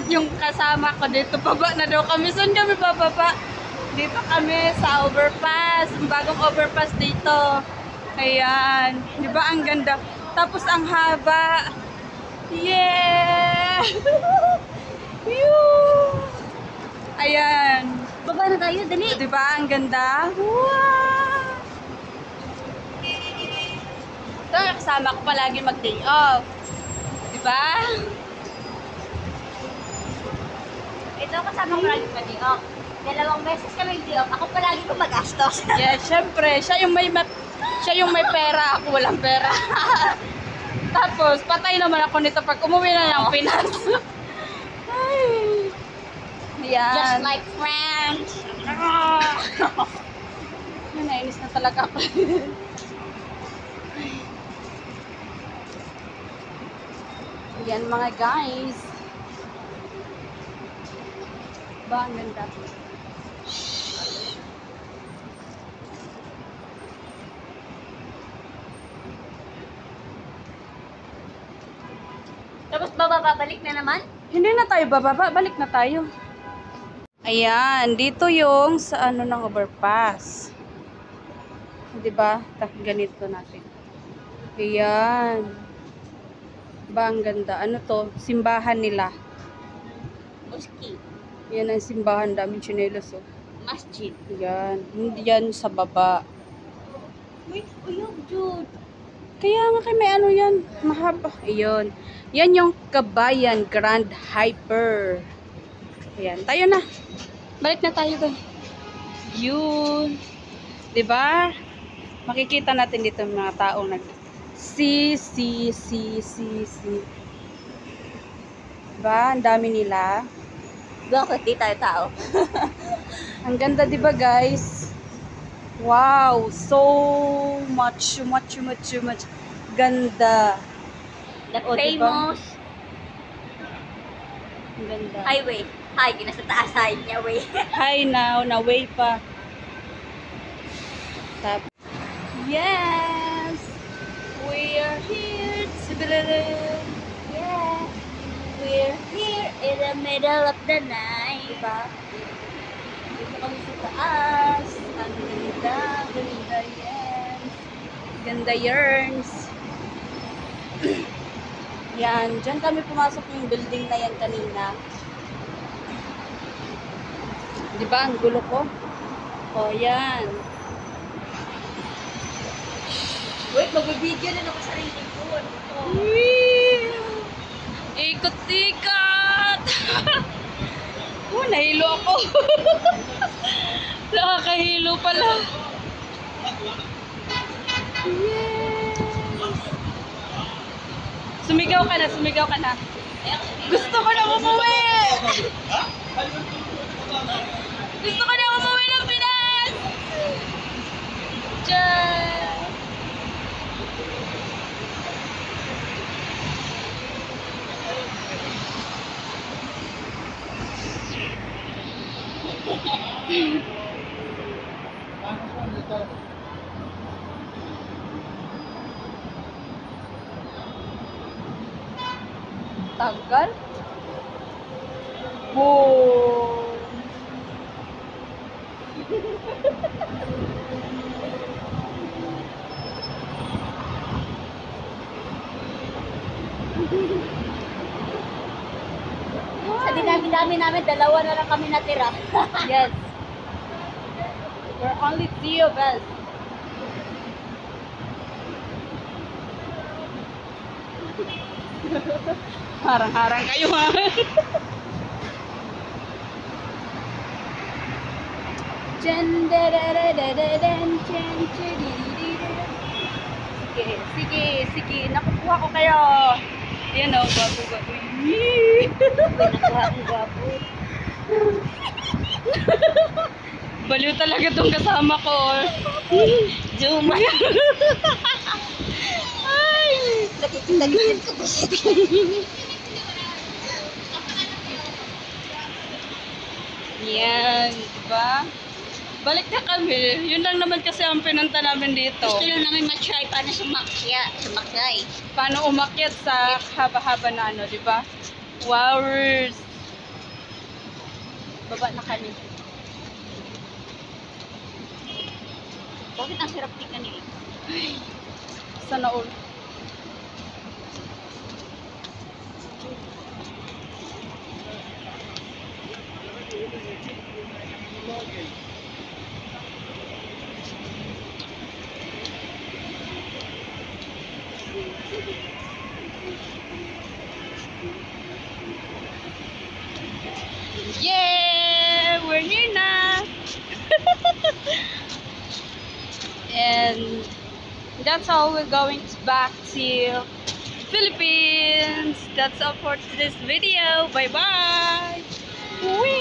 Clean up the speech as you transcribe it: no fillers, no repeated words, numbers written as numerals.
At yung kasama ko dito, baba na daw kami. Saan kami bababa? Dito kami sa overpass. Bagong overpass dito. Ayan. Di ba ang ganda? Tapos ang haba. Yeah! Ayan. Baba na tayo, dali. Di ba ang ganda? Wow! Ito, kasama ko palagi mag-day off. Di ba? Ito kasama ko lagi mag-day off. 2 beses kami day off. Ako palagi ko magastos. Yeah, syempre. Siya yung may pera. Ako walang pera. Tapos, patay naman ako nito pag umuwi na ng Pinas. Ay. Yan. Just like friends. Nainis na talaga ako. Yan mga guys. Ba, ang ganda. Tapos babalik na naman? Hindi na tayo bababa, balik na tayo. Ayan, dito yung sa ano ng overpass. 'Di ba? Ganito natin. Ayan. Ba, ang ganda. Ano to? Simbahan nila. Mosque. Yan ang simbahan, daming tsinelos, oh. Masjid. Yan. Hindi yan sa baba. Wait, uyog, dude. Kaya nga kay may ano yan. Mahaba. Ayun. Yan yung Kabayan Grand Hyper. Ayan. Tayo na. Balik na tayo doon. Yun. Diba? Makikita natin dito yung mga taong si. Diba? Ang dami nila. Bakit di tayo tao? Ang ganda, diba guys? Wow, so much ganda. The O, diba? famous Ang ganda. highway. Hi, nasa taas side niya, way. Hi now, na way pa. Tap. Yes, we are here. Yeah. We're here in the middle of the night. Diba? Dito kami sa taas. Ang ganda, ganda yan. Ganda yerns. Yan, dyan kami pumasok yung building na yan kanina. Diba, ang gulo ko? O, yan. Wait, magbibideo na ako sa sarili ko. Ano to? Whee! Ikot-ikot! Nahilo ako. Nakakahilo pala. Yes! Sumigaw ka na, sumigaw ka na. Gusto ko na umuwi! Gusto ko na umuwi ng Pinas! Diyan! Tagal? Boom! Sa dinami-dami namin, 2 na lang kami natira. Yes. We're only 3 of us. Harang-harang kayo, ha? Sige. Nakukuha ko kayo. Yan, oh, gwapo. May nakuha akong gwapo. Baliw talaga tong kasama ko. Zoom. Ay! Nagigil ko po siya. Yan, diba? Balik na kami. Yun lang naman kasi ang pinunta namin dito. Gusto lang namin matry paano sumakyay. Paano umakyat sa haba-haba na ano, diba? Wowers! Baba na kami. Bakit ang sarap tingnan nila? Sana all. Yeah! We're near na! And that's all. We're going back to Philippines. That's all for today's video. Bye bye. Whee!